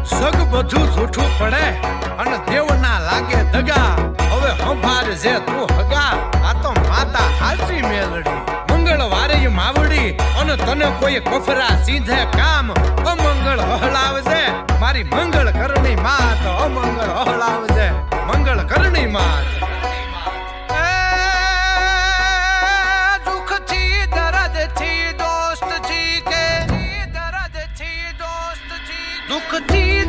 સગ બધું જૂઠું પડે અને દેવ ના લાગે દગા. હવે સંભાળ જે તું હગા, આ તો માતા હાચી મેલડી. મંગળવારે માવડી અને તને કોઈ કફરા સીધે કામ. અમંગળ હળાવજે મારી મંગળ કરણી માત, અમંગળ હળાવજે મંગળ કરણી માત. દુઃખથી